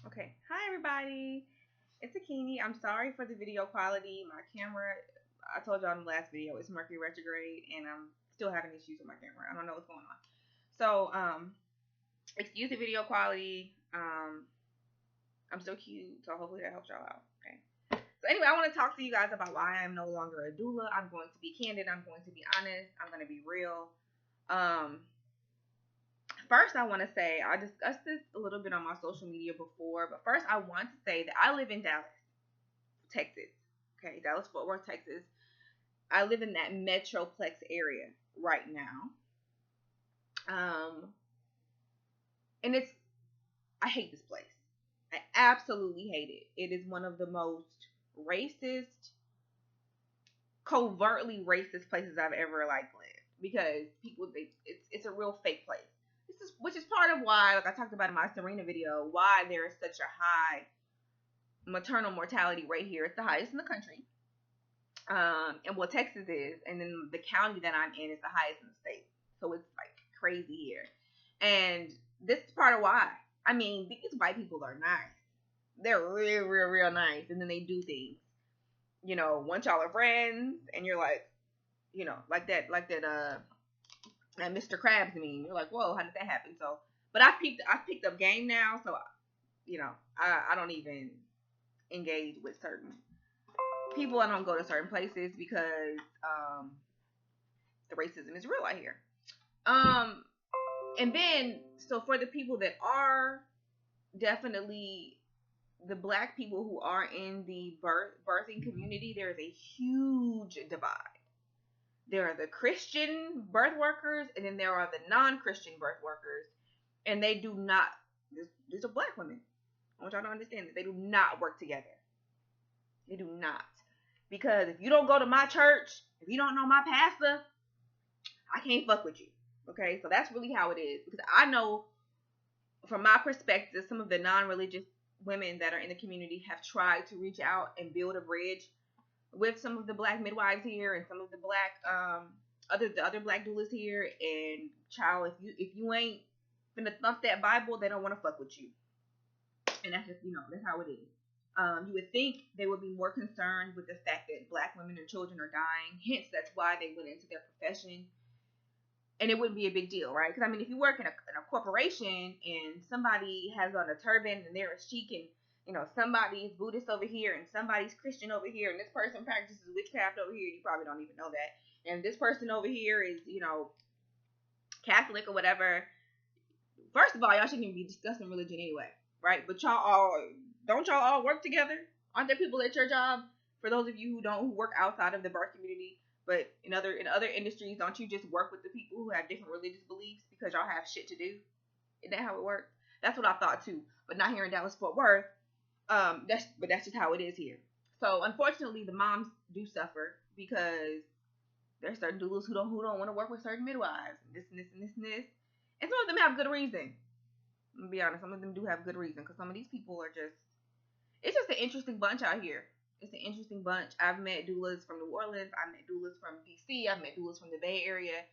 Okay. Hi, everybody. It's Akini. I'm sorry for the video quality. My camera, I told y'all in the last video, it's Mercury retrograde, and I'm still having issues with my camera. I don't know what's going on. So, excuse the video quality. I'm so cute, so hopefully that helps y'all out. Okay. So, anyway, I want to talk to you guys about why I'm no longer a doula. I'm going to be candid. I'm going to be honest. I'm going to be real. Um, First, I want to say I discussed this a little bit on my social media before, but first, I want to say that I live in Dallas, Texas. Okay, Dallas Fort Worth, Texas. I live in that metroplex area right now. Um, and I hate this place. I absolutely hate it. It is one of the most racist, covertly racist places I've ever lived because it's a real fake place. Which is part of why, like I talked about in my Serena video, why there is such a high maternal mortality rate here. It's the highest in the country. And what Texas is, and then the county that I'm in is the highest in the state. So it's like crazy here. And this is part of why. I mean, these white people are nice. They're real, real, real nice. And then they do things. Once y'all are friends and you're like, that Mr. Krabs meme. You're like, whoa, how did that happen? So, but I picked up game now, so I don't even engage with certain people. I don't go to certain places because the racism is real out here. Um, and then so for the people that are definitely the black people who are in the birthing community, there is a huge divide. There are the Christian birth workers, and then there are the non-Christian birth workers, and they do not. These are black women. I want y'all to understand that they do not work together. They do not, because if you don't go to my church, if you don't know my pastor, I can't fuck with you. Okay, so that's really how it is. Because I know, from my perspective, some of the non-religious women that are in the community have tried to reach out and build a bridge with some of the black midwives here and some of the black other black doulas here. And child, if you ain't finna thump that Bible, they don't want to fuck with you. And that's just that's how it is. You would think they would be more concerned with the fact that black women and children are dying. Hence, that's why they went into their profession. And it wouldn't be a big deal, right? Because I mean, if you work in a corporation and somebody has on a turban and they're a sheik, and somebody's Buddhist over here and somebody's Christian over here, and this person practices witchcraft over here, you probably don't even know that. And this person over here is Catholic or whatever. First of all, y'all shouldn't even be discussing religion anyway, right? But y'all all work together? Aren't there people at your job? For those of you who work outside of the birth community, but in other industries, don't you just work with the people who have different religious beliefs because y'all have shit to do? Isn't that how it works? That's what I thought too, but not here in Dallas Fort Worth. That's just how it is here. So unfortunately, the moms do suffer because there's certain doulas who don't want to work with certain midwives, and this and this and this and this, and some of them have good reason. I'm gonna be honest, some of them do have good reason because some of these people are just. It's just an interesting bunch out here. It's an interesting bunch. I've met doulas from New Orleans. I've met doulas from DC. I've met doulas from the Bay Area.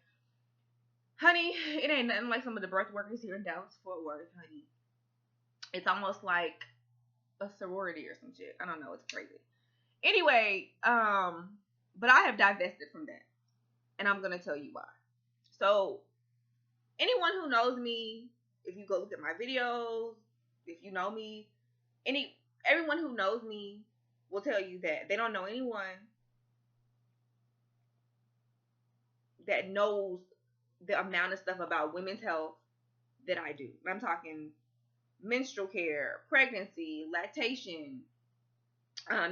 Honey, it ain't nothing like some of the birth workers here in Dallas Fort Worth, honey. It's almost like a sorority or some shit. I don't know. It's crazy. Anyway, but I have divested from that, and I'm gonna tell you why. So, anyone who knows me, if you go look at my videos, if you know me, everyone who knows me will tell you that they don't know anyone that knows the amount of stuff about women's health that I do. I'm talking menstrual care, pregnancy, lactation,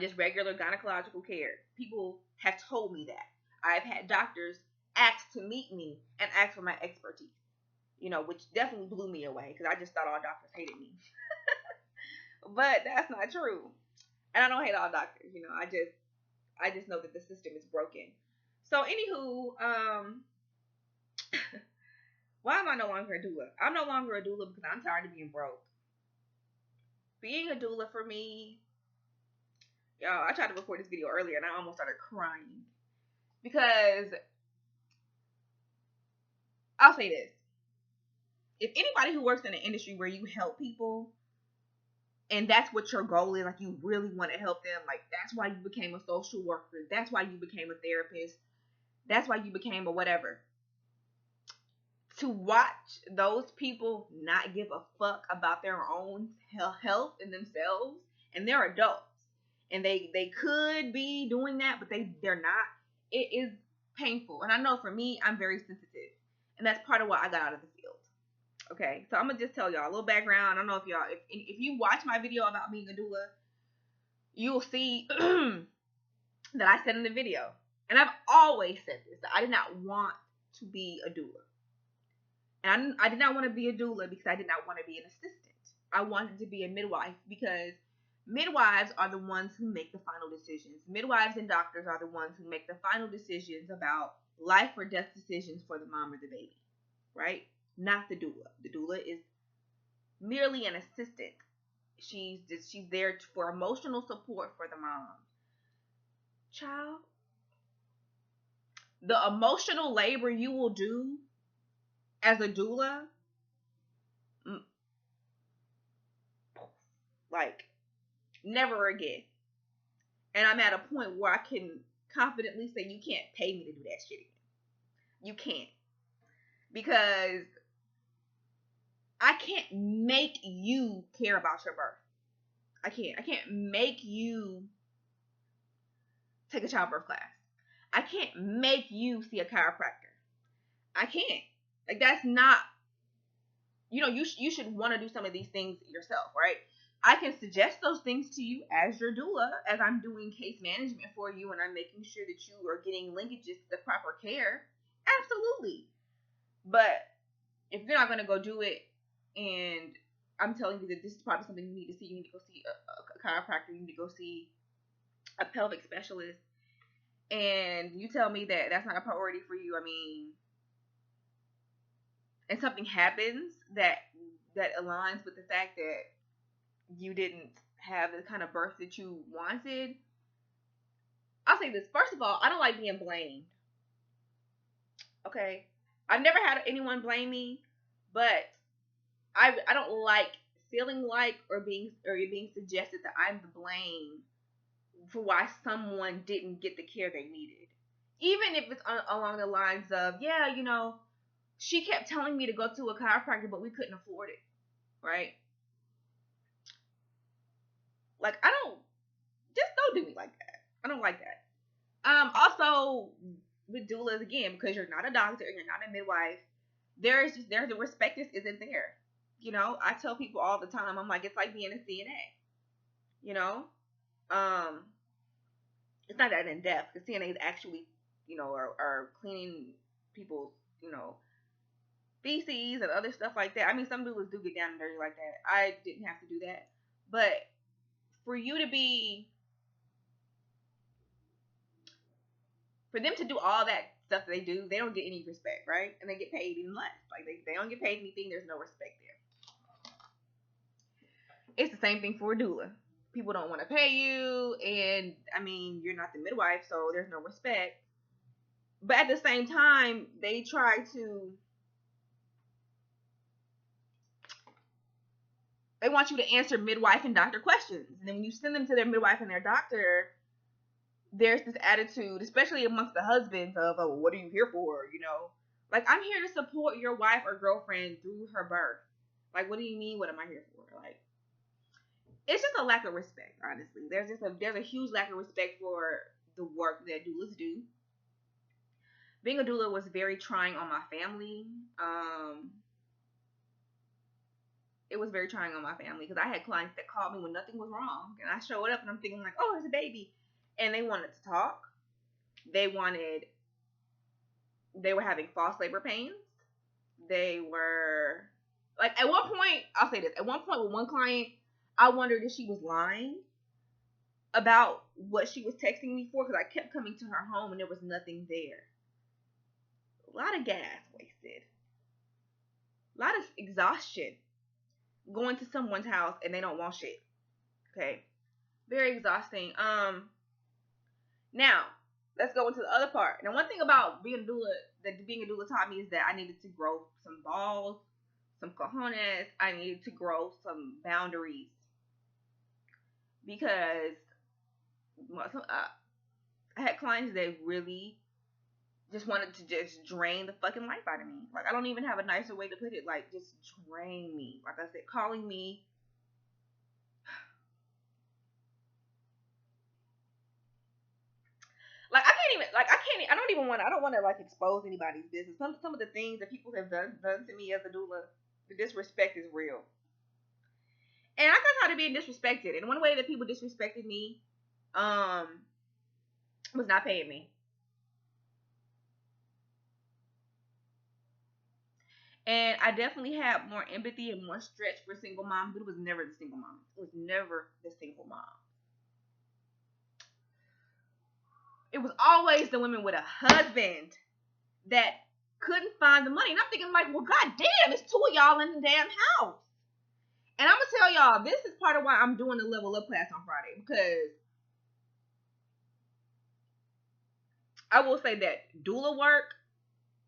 just regular gynecological care. People have told me that. I've had doctors ask to meet me and ask for my expertise, which definitely blew me away because I just thought all doctors hated me. But that's not true. And I don't hate all doctors, I just know that the system is broken. So anywho, why am I no longer a doula? I'm no longer a doula because I'm tired of being broke. Being a doula for me, y'all, I tried to record this video earlier and I almost started crying. Because I'll say this. If anybody who works in an industry where you help people, and that's what your goal is, like you really want to help them, like that's why you became a social worker, that's why you became a therapist, that's why you became a whatever. To watch those people not give a fuck about their own health and themselves, and they're adults, and they could be doing that, but they're not. It is painful, and I know for me, I'm very sensitive, and that's part of why I got out of the field. Okay, so I'm gonna just tell y'all a little background. I don't know if y'all, if you watch my video about being a doula, you'll see that I said in the video, and I've always said this, that I did not want to be a doula. And I did not want to be a doula because I did not want to be an assistant. I wanted to be a midwife because midwives are the ones who make the final decisions. Midwives and doctors are the ones who make the final decisions about life or death decisions for the mom or the baby, right? Not the doula. The doula is merely an assistant. She's there for emotional support for the mom. Child, the emotional labor you will do as a doula, like, never again. And I'm at a point where I can confidently say you can't pay me to do that shit again. You can't. Because I can't make you care about your birth. I can't make you take a childbirth class. I can't make you see a chiropractor. I can't. Like, that's not, you should want to do some of these things yourself, right? I can suggest those things to you as your doula, as I'm doing case management for you, and I'm making sure that you are getting linkages to the proper care. Absolutely. But if you're not going to go do it, and I'm telling you that this is probably something you need to see, you need to go see a chiropractor, you need to go see a pelvic specialist, and you tell me that that's not a priority for you, I mean, and something happens that aligns with the fact that you didn't have the kind of birth that you wanted. I'll say this. First of all, I don't like being blamed. Okay? I've never had anyone blame me, but I don't like feeling like or being suggested that I'm the blame for why someone didn't get the care they needed. Even if it's along the lines of, yeah, she kept telling me to go to a chiropractor, but we couldn't afford it. Right? Like, just don't do me like that. I don't like that. Also, with doulas, again, because you're not a doctor, you're not a midwife, there's the respect just isn't there. I tell people all the time, I'm like, it's like being a CNA. It's not that in depth, because CNAs actually, are cleaning people's, feces and other stuff like that. I mean, some doulas do get down and dirty like that. I didn't have to do that. But for them to do all that stuff they do, they don't get any respect, right? And they get paid even less. Like, they don't get paid anything, there's no respect there. It's the same thing for a doula. People don't want to pay you, and I mean, you're not the midwife, so there's no respect. But at the same time, they want you to answer midwife and doctor questions. And then when you send them to their midwife and their doctor, there's this attitude, especially amongst the husbands, of, oh, what are you here for? Like, I'm here to support your wife or girlfriend through her birth. Like, what do you mean? What am I here for? Like, it's just a lack of respect, honestly. There's a huge lack of respect for the work that doulas do. Being a doula was very trying on my family. It was very trying on my family, because I had clients that called me when nothing was wrong, and I showed up and I'm thinking like, oh, there's a baby, and they wanted to talk. They were having false labor pains. They were, like, at one point, I'll say this, at one point with one client, I wondered if she was lying about what she was texting me for, because I kept coming to her home and there was nothing there. A lot of gas wasted. A lot of exhaustion. Going to someone's house and they don't want shit. Okay? Very exhausting. Now, let's go into the other part. Now, one thing about being a doula taught me is that I needed to grow some balls, some cojones. I needed to grow some boundaries. because I had clients that really just wanted to just drain the fucking life out of me. Like, I don't even have a nicer way to put it. Like, just drain me. Like I said, calling me. Like, I don't even want to, I don't want to, like, expose anybody's business. Some of the things that people have done to me as a doula, the disrespect is real. And I got tired of being disrespected. And one way that people disrespected me, was not paying me. And I definitely had more empathy and more stretch for single moms, but it was never the single mom. It was never the single mom. It was always the women with a husband that couldn't find the money. And I'm thinking, like, well, goddamn, it's two of y'all in the damn house. And I'm going to tell y'all, this is part of why I'm doing the level up class on Friday. Because I will say that doula work,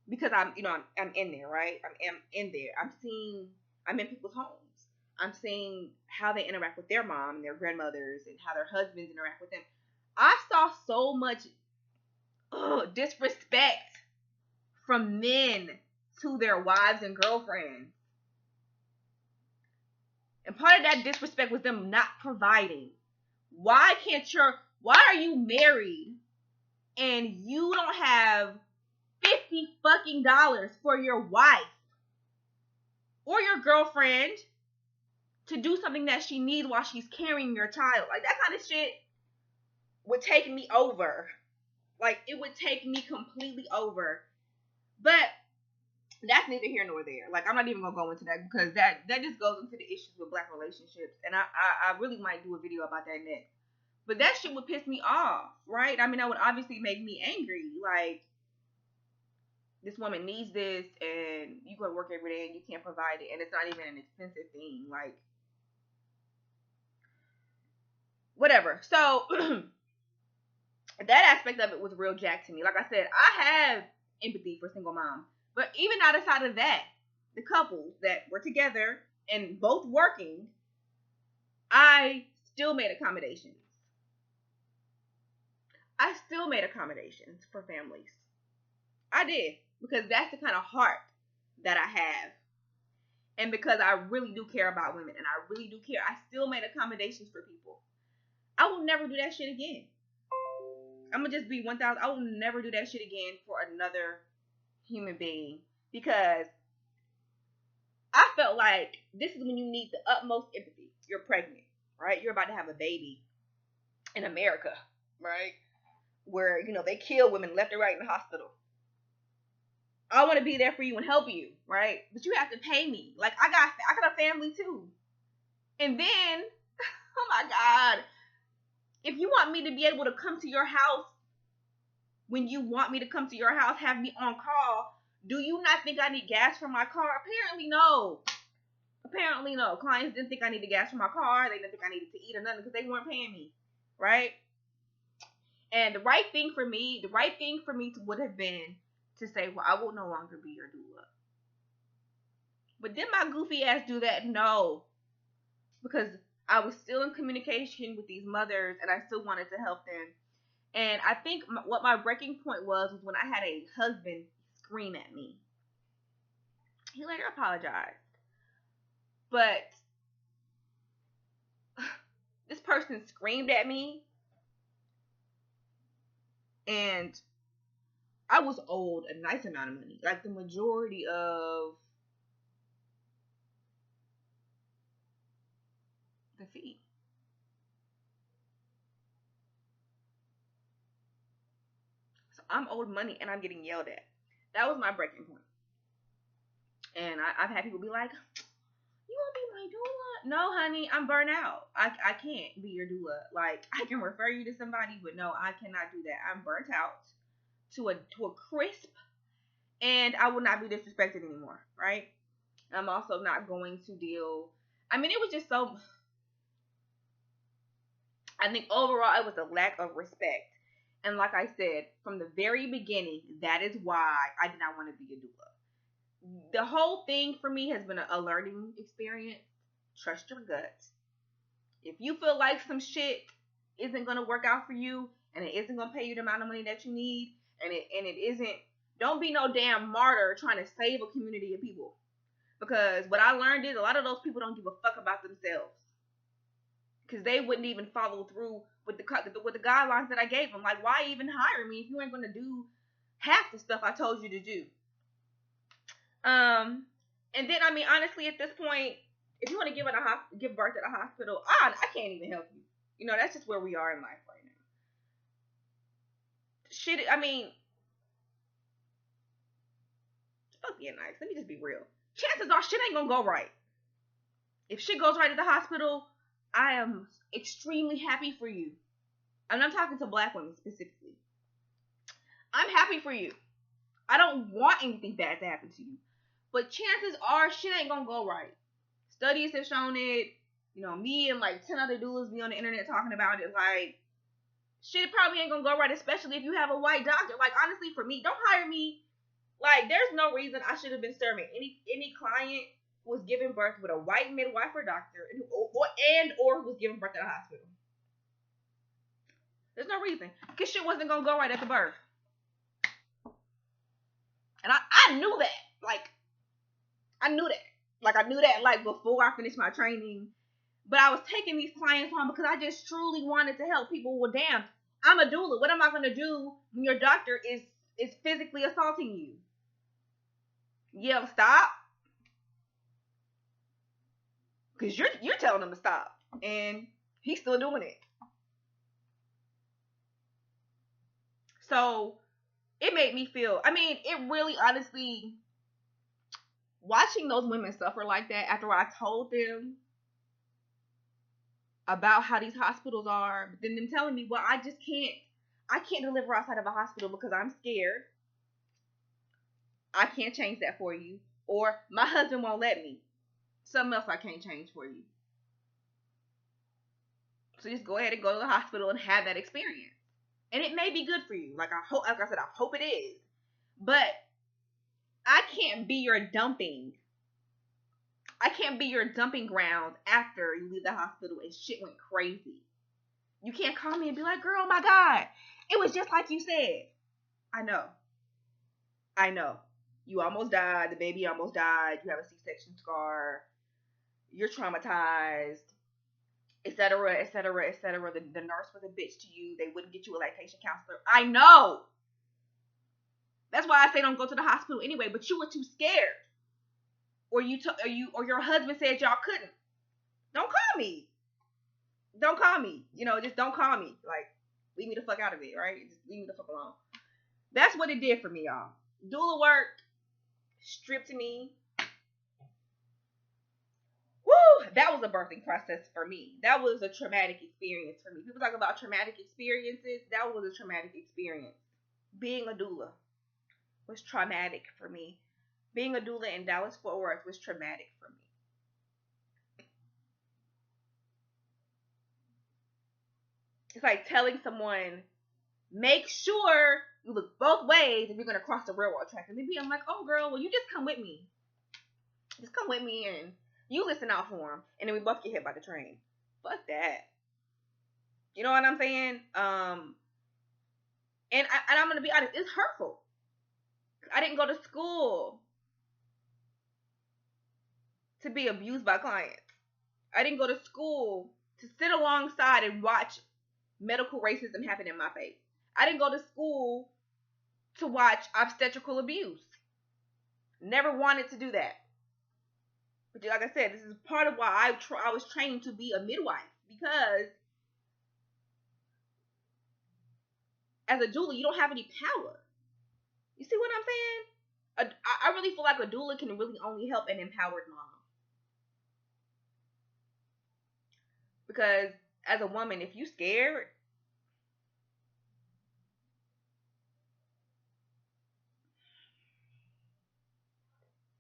because I'm in there, right? I'm in there. I'm in people's homes. I'm seeing how they interact with their mom and their grandmothers and how their husbands interact with them. I saw so much disrespect from men to their wives and girlfriends. And part of that disrespect was them not providing. Why are you married and you don't have $50 for your wife or your girlfriend to do something that she needs while she's carrying your child? Like, that kind of shit would take me over. Like, it would take me completely over. But that's neither here nor there. Like, I'm not even gonna go into that, because that just goes into the issues with Black relationships, and I really might do a video about that next. But that shit would piss me off, right? I mean, that would obviously make me angry. Like, this woman needs this, and you go to work every day and you can't provide it, and it's not even an expensive thing. Like, whatever. So that aspect of it was real jack to me. Like I said, I have empathy for single moms. But even outside of that, the couples that were together and both working, I still made accommodations. I still made accommodations for families. I did, because that's the kind of heart that I have. And because I really do care about women, and I really do care, I still made accommodations for people. I will never do that shit again. I'm going to just be 1,000. I will never do that shit again for another human being, because I felt like this is when you need the utmost empathy. You're pregnant, right? You're about to have a baby in America, right? Where, they kill women left and right in the hospital. I want to be there for you and help you, right? But you have to pay me. Like, I got a family too. And then, oh my God, if you want me to be able to come to your house when you want me to come to your house, have me on call, do you not think I need gas for my car? Apparently no. Clients didn't think I needed gas for my car. They didn't think I needed to eat or nothing, because they weren't paying me, right? And the right thing for me would have been to say, well, I will no longer be your doula. But did my goofy ass do that? No. Because I was still in communication with these mothers, and I still wanted to help them. And I think what my breaking point was when I had a husband scream at me. He later apologized. But this person screamed at me, and I was owed a nice amount of money. Like, the majority of the fee. So I'm owed money, and I'm getting yelled at. That was my breaking point. And I've had people be like, you want to be my doula? No, honey, I'm burnt out. I can't be your doula. Like, I can refer you to somebody, but no, I cannot do that. I'm burnt out to a crisp, and I will not be disrespected anymore, right? I'm also not going to deal. I mean, it was just so. I think overall it was a lack of respect. And like I said, from the very beginning, that is why I did not want to be a doula. The whole thing for me has been a learning experience. Trust your gut. If you feel like some shit isn't gonna work out for you and it isn't gonna pay you the amount of money that you need and it isn't, don't be no damn martyr trying to save a community of people. Because what I learned is a lot of those people don't give a fuck about themselves. Because they wouldn't even follow through with the guidelines that I gave them. Like, why even hire me if you ain't gonna do half the stuff I told you to do? And then I mean, honestly, at this point, if you want to give birth at a hospital, I can't even help you. You know, that's just where we are in life right now. Shit, I mean, fuck being nice. Let me just be real. Chances are shit ain't gonna go right. If shit goes right at the hospital, I am extremely happy for you. And I'm talking to black women specifically. I'm happy for you. I don't want anything bad to happen to you. But chances are shit ain't gonna go right. Studies have shown it. You know, me and like 10 other doulas be on the internet talking about it. Like, shit probably ain't gonna go right, especially if you have a white doctor. Like, honestly, for me, don't hire me. Like, there's no reason I should have been serving any client who was giving birth with a white midwife or doctor or who was giving birth at a hospital. There's no reason. Because shit wasn't gonna go right at the birth. And I knew that. Like, I knew that. Like, I knew that, like, before I finished my training. But I was taking these clients on because I just truly wanted to help people. Well, damn, I'm a doula. What am I going to do when your doctor is physically assaulting you? Yeah, stop. Because you're telling him to stop. And he's still doing it. So, it made me feel, I mean, it really, honestly, watching those women suffer like that after I told them about how these hospitals are, but then them telling me, well, I can't deliver outside of a hospital because I'm scared. I can't change that for you. Or my husband won't let me. Something else I can't change for you. So just go ahead and go to the hospital and have that experience. And it may be good for you. Like I hope it is. But I can't be your dumping. I can't be your dumping ground after you leave the hospital and shit went crazy. You can't call me and be like, girl, oh my God, it was just like you said. I know. You almost died. The baby almost died. You have a C-section scar. You're traumatized, etc., etc., etc. The nurse was a bitch to you. They wouldn't get you a lactation counselor. I know. That's why I say don't go to the hospital anyway. But you were too scared, or your husband said y'all couldn't. Don't call me. Don't call me. You know, just don't call me. Like, leave me the fuck out of it, right? Just leave me the fuck alone. That's what it did for me, y'all. Doula work stripped me. Woo! That was a birthing process for me. That was a traumatic experience for me. People talk about traumatic experiences. That was a traumatic experience. Being a doula was traumatic for me. Being a doula in Dallas Fort Worth was traumatic for me. It's like telling someone, make sure you look both ways if you're going to cross the railroad track. And then I'm like, oh, girl, well, you just come with me. Just come with me and you listen out for him. And then we both get hit by the train. Fuck that. You know what I'm saying? And I'm going to be honest, it's hurtful. I didn't go to school to be abused by clients. I didn't go to school to sit alongside and watch medical racism happen in my face. I didn't go to school to watch obstetrical abuse. Never wanted to do that. But like I said, this is part of why I was trained to be a midwife. Because as a doula, you don't have any power. You see what I'm saying? I really feel like a doula can really only help an empowered mom. Because as a woman, if you scared,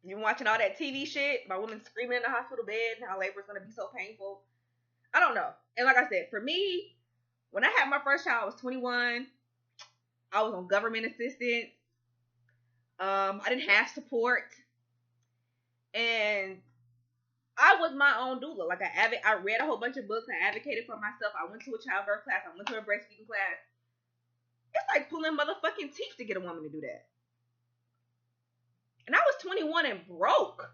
you're watching all that TV shit about women screaming in the hospital bed and how labor is going to be so painful. I don't know. And like I said, for me, when I had my first child, I was 21. I was on government assistance. I didn't have support. And I was my own doula. Like I read a whole bunch of books. I advocated for myself. I went to a childbirth class. I went to a breastfeeding class. It's like pulling motherfucking teeth to get a woman to do that. And I was 21 and broke.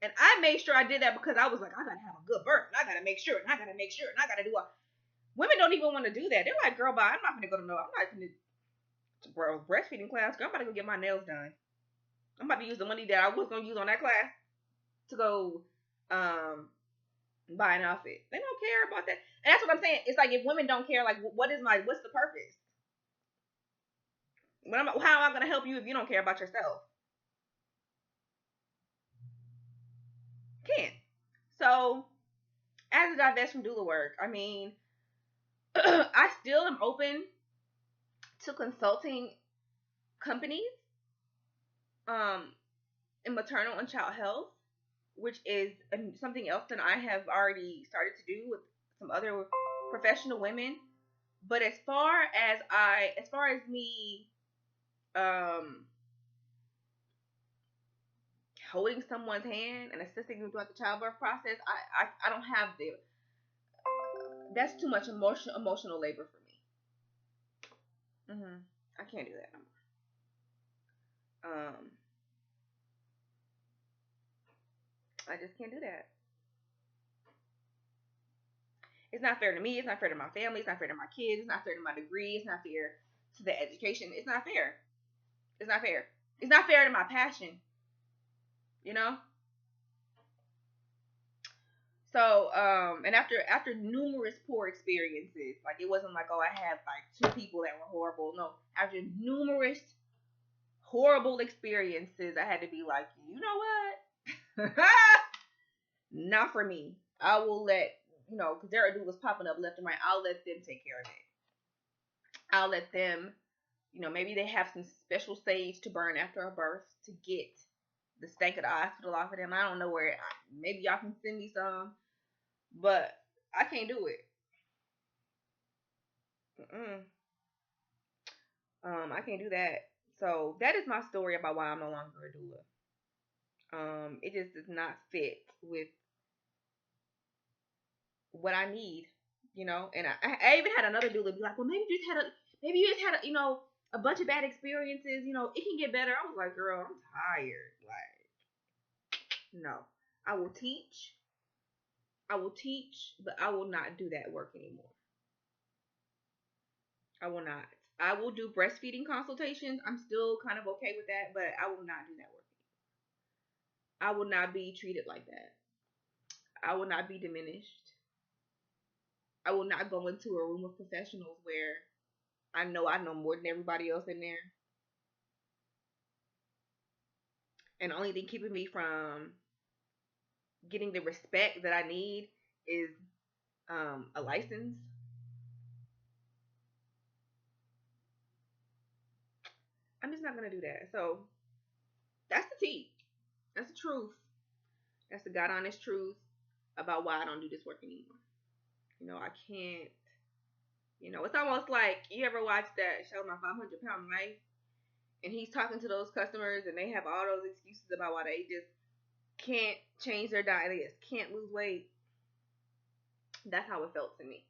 And I made sure I did that because I was like, I gotta have a good birth. And I gotta make sure. And I gotta make sure. And I gotta do all. Women don't even want to do that. They're like, girl, bye. I'm not gonna go to no. I'm not gonna breastfeeding class. Girl, I'm about to go get my nails done. I'm about to use the money that I was gonna use on that class to go buy an outfit. They don't care about that. And that's what I'm saying. It's like if women don't care, like what's the purpose? How am I gonna help you if you don't care about yourself? Can't. So as a divest from doula work, I mean, I still am open to consulting companies in maternal and child health, which is something else that I have already started to do with some other professional women. But as far as me holding someone's hand and assisting them throughout the childbirth process, I don't have that's too much emotional labor for me. I can't do that no more. I just can't do that. It's not fair to me. It's not fair to my family. It's not fair to my kids. It's not fair to my degree. It's not fair to the education. It's not fair. It's not fair. It's not fair to my passion. You know? So, and after numerous poor experiences, like it wasn't like, oh, I had like 2 people that were horrible. No, after numerous horrible experiences, I had to be like, you know what? Not for me. I will let, because there are doulas popping up left and right. I'll let them take care of it. I'll let them, maybe they have some special sage to burn after a birth to get the stank of the hospital off of them. I don't know where. Maybe y'all can send me some, but I can't do it. I can't do that. So that is my story about why I'm no longer a doula. It just does not fit with what I need, And I even had another doula be like, well, maybe you just had a bunch of bad experiences. It can get better. I was like, girl, I'm tired. Like, no, I will teach. But I will not do that work anymore. I will not. I will do breastfeeding consultations. I'm still kind of okay with that, but I will not do that work. I will not be treated like that. I will not be diminished. I will not go into a room of professionals where I know more than everybody else in there. And the only thing keeping me from getting the respect that I need is a license. I'm just not gonna do that. So that's the tea. That's the truth. That's the God honest truth about why I don't do this work anymore. I can't. It's almost like you ever watch that show, My 500-Pound Life, and he's talking to those customers, and they have all those excuses about why they just can't change their diet, they just can't lose weight. That's how it felt to me.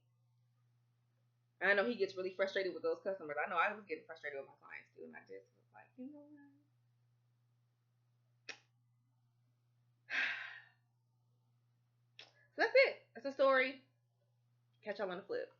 And I know he gets really frustrated with those customers. I know I was getting frustrated with my clients too, and I just was like, you know what? So that's it. That's the story. Catch y'all on the flip.